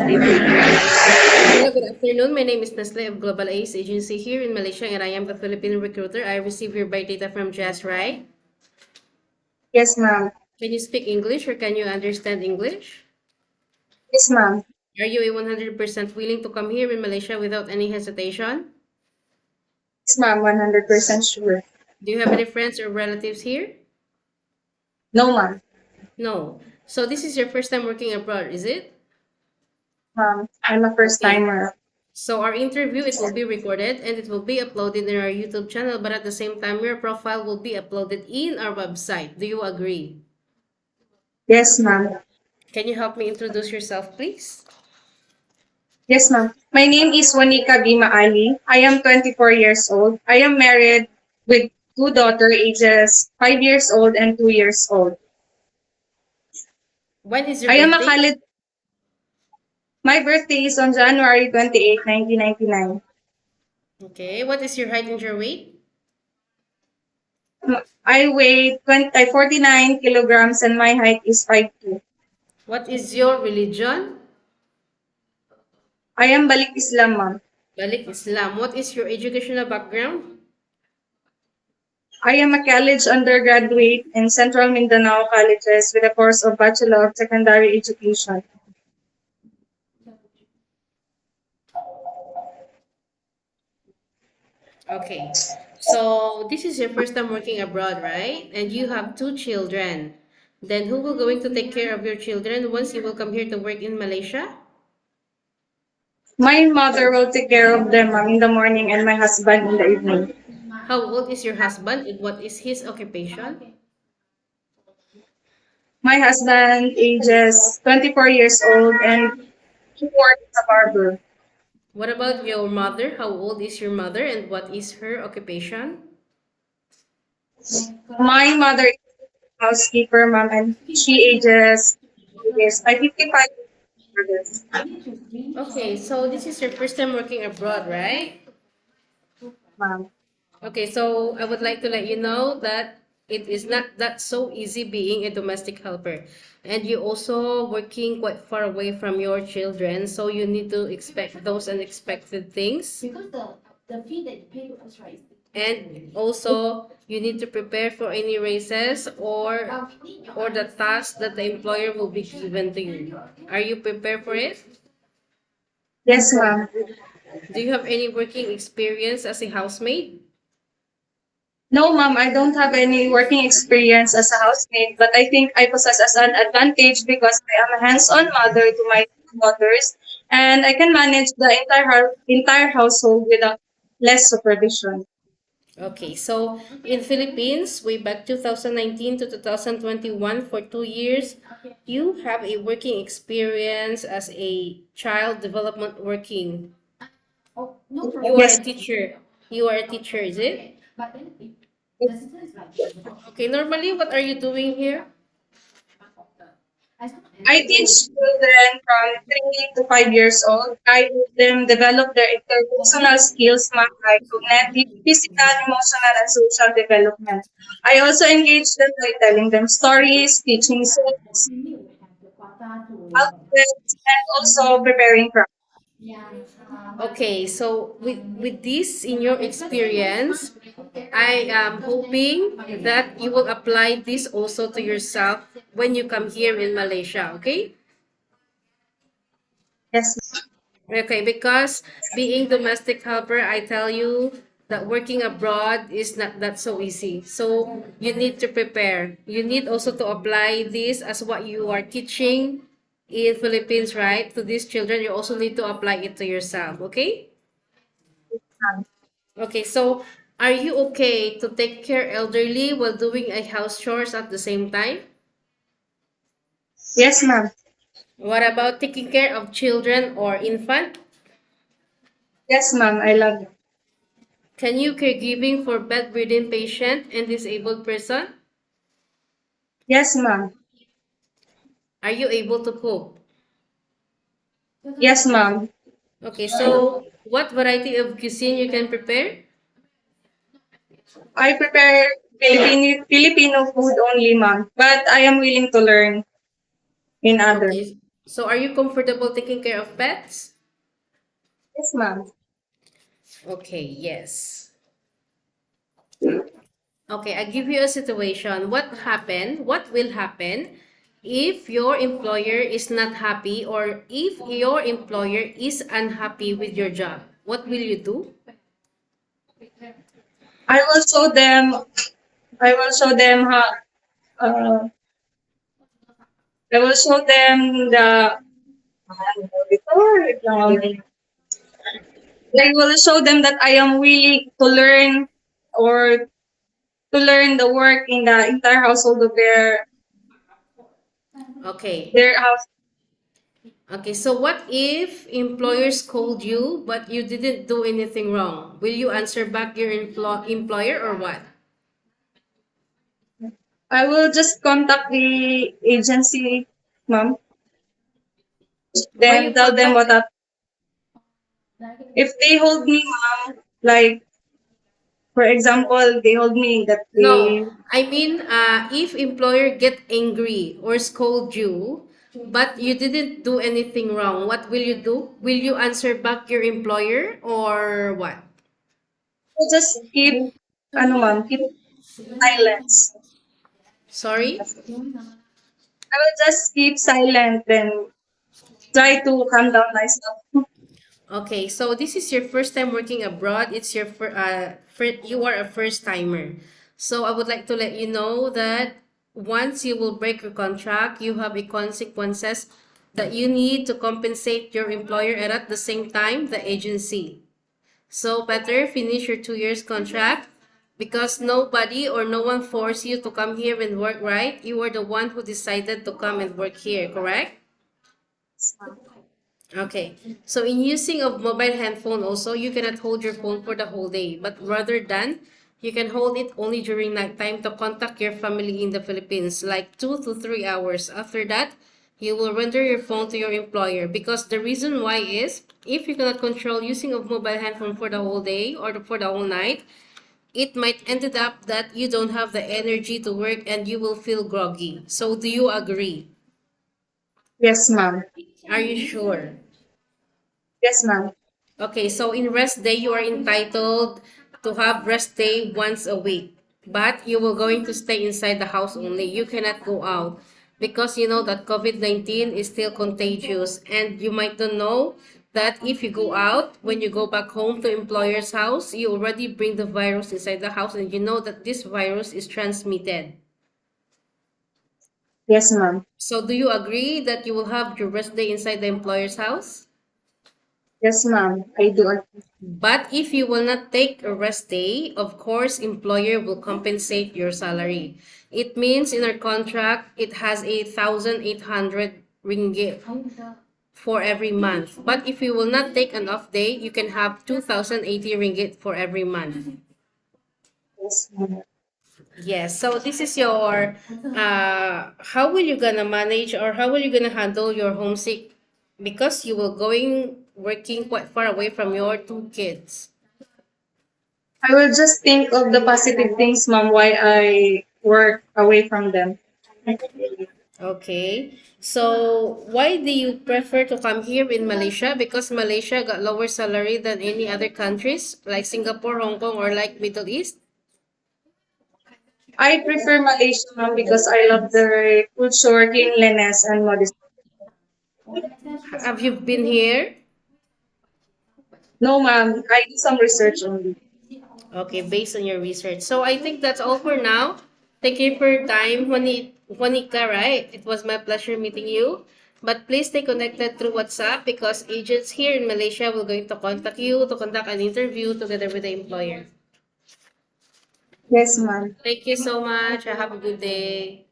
Hello, good afternoon. My name is Nestle of Global Ace Agency here in Malaysia, and I am the Philippine recruiter. I receive your buy data from Jazz, right? Yes, ma'am. Can you speak English or can you understand English? Yes, ma'am. Are you a 100% willing to come here in Malaysia without any hesitation? Yes, ma'am. 100% sure. Do you have any friends or relatives here? No, ma'am. No. So this is your first time working abroad, is it? Ma'am, I'm a first Okay. timer. So our interview, it will be recorded and it will be uploaded in our YouTube channel, but at the same time, your profile will be uploaded in our website. Do you agree? Yes, ma'am. Can you help me introduce yourself, please? Yes, ma'am. My name is Juanica Maali. I am 24 years old. I am married with two daughters, ages 5 years old and 2 years old. When is your I am a birthday? college. My birthday is on January 28, 1999. Okay. What is your height and your weight? I weigh 49 kilograms and my height is 5'2". What is your religion? I am Balik Islam, ma'am. Balik Islam. What is your educational background? I am a college undergraduate in Central Mindanao Colleges with a course of Bachelor of Secondary Education. Okay. So this is your first time working abroad, right? And you have two children. Then who will going to take care of your children once you will come here to work in Malaysia? My mother will take care of them in the morning and my husband in the evening. How old is your husband and what is his occupation? My husband ages 24 years old and he works as a barber. What about your mother? How old is your mother and what is her occupation? My mother is a housekeeper, mom, and she ages years. I 55 years. Okay, so this is your first time working abroad, right? Ma'am. Okay, so I would like to let you know that it is not that so easy being a domestic helper. And you also working quite far away from your children, so you need to expect those unexpected things. And also you need to prepare for any races or the task that the employer will be given to you. Are you prepared for it? Yes, ma'am. Do you have any working experience as a housemaid? No, ma'am, I don't have any working experience as a housemaid, but I think I possess as an advantage because I am a hands-on mother to my two daughters, and I can manage the entire household without less supervision. Okay, so in Philippines, way back 2019 to 2021, for 2 years, you have a working experience as a child development working. You are a Yes, teacher. You are a teacher, is it? Okay, normally, what are you doing here? I teach children from 3 to 5 years old. I help them develop their interpersonal skills, like cognitive, physical, emotional, and social development. I also engage them by telling them stories, teaching songs, alphabets, and also preparing crafts. Okay, so with this in your experience, I am hoping that you will apply this also to yourself when you come here in Malaysia, okay? Yes, Okay, because being domestic helper, I tell you that working abroad is not that so easy. So you need to prepare. You need also to apply this as what you are teaching in Philippines, right? To these children, you also need to apply it to yourself, okay? ma'am. Okay, so are you okay to take care elderly while doing a house chores at the same time? Yes, ma'am. What about taking care of children or infant? Yes, ma'am. I love it. Can you caregiving for bedridden patient and disabled person? Yes, ma'am. Are you able to cook? Yes, ma'am. Okay, so what variety of cuisine you can prepare? I prepare Filipino food only, ma'am. But I am willing to learn in other. Okay. So are you comfortable taking care of pets? Yes, ma'am. Okay, yes. Okay, I give you a situation. What will happen if your employer is not happy or if your employer is unhappy with your job? What will you do? I will show them. I will show them how. Uh, I will show them the. I will show them that I am willing to learn or to learn the work in the entire household of Okay. their house. Okay, so what if employers scold you but you didn't do anything wrong? Will you answer back your employer or what? I will just contact the agency, ma'am. Why Then you tell them contact? what if they hold me, ma'am. Like for example, they hold me that No, they I mean, if employer get angry or scold you, but you didn't do anything wrong, what will you do? Will you answer back your employer or what? will just keep, ano ma'am, keep silence. Sorry? I will just keep silent then try to calm down myself. Okay, so this is your first time working abroad. It's your you are a first timer. So I would like to let you know that once you will break your contract, you have a consequences that you need to compensate your employer and at the same time the agency. So better finish your 2 years contract because nobody or no one forced you to come here and work, right? You were the one who decided to come and work here, correct? Okay. So in using of mobile handphone also, you cannot hold your phone for the whole day, but rather than you can hold it only during nighttime to contact your family in the Philippines, like 2 to 3 hours. After that, you will render your phone to your employer because the reason why is if you cannot control using of mobile handphone for the whole day or for the whole night, it might ended up that you don't have the energy to work and you will feel groggy. So do you agree? Yes, ma'am. Are you sure? Yes, ma'am. Okay, so in rest day, you are entitled to have rest day once a week, but you will going to stay inside the house only. You cannot go out because you know that COVID-19 is still contagious and you might not know that if you go out, when you go back home to employer's house, you already bring the virus inside the house and you know that this virus is transmitted. Yes, ma'am. So do you agree that you will have your rest day inside the employer's house? Yes, ma'am. I do agree. But if you will not take a rest day, of course, employer will compensate your salary. It means in our contract, it has 1,800 ringgit for every month. But if you will not take an off day, you can have 2,080 ringgit for every month. Yes, ma'am. Yes, so this is your, how will you gonna manage or how will you gonna handle your homesick? Because you will going working quite far away from your two kids. I will just think of the positive things, ma'am, why I work away from them. Okay. So, why do you prefer to come here in Malaysia? Because Malaysia got lower salary than any other countries like Singapore, Hong Kong, or like Middle East. I prefer Malaysia, ma'am, because I love their culture, cleanliness, and modesty. Have you been here? No, ma'am. I do some research only. Okay, based on your research. So, I think that's all for now. Thank you for your time, Juanica, right? It was my pleasure meeting you. But please stay connected through WhatsApp because agents here in Malaysia will going to contact you to conduct an interview together with the employer. Yes, ma'am. Thank you so much. Have a good day.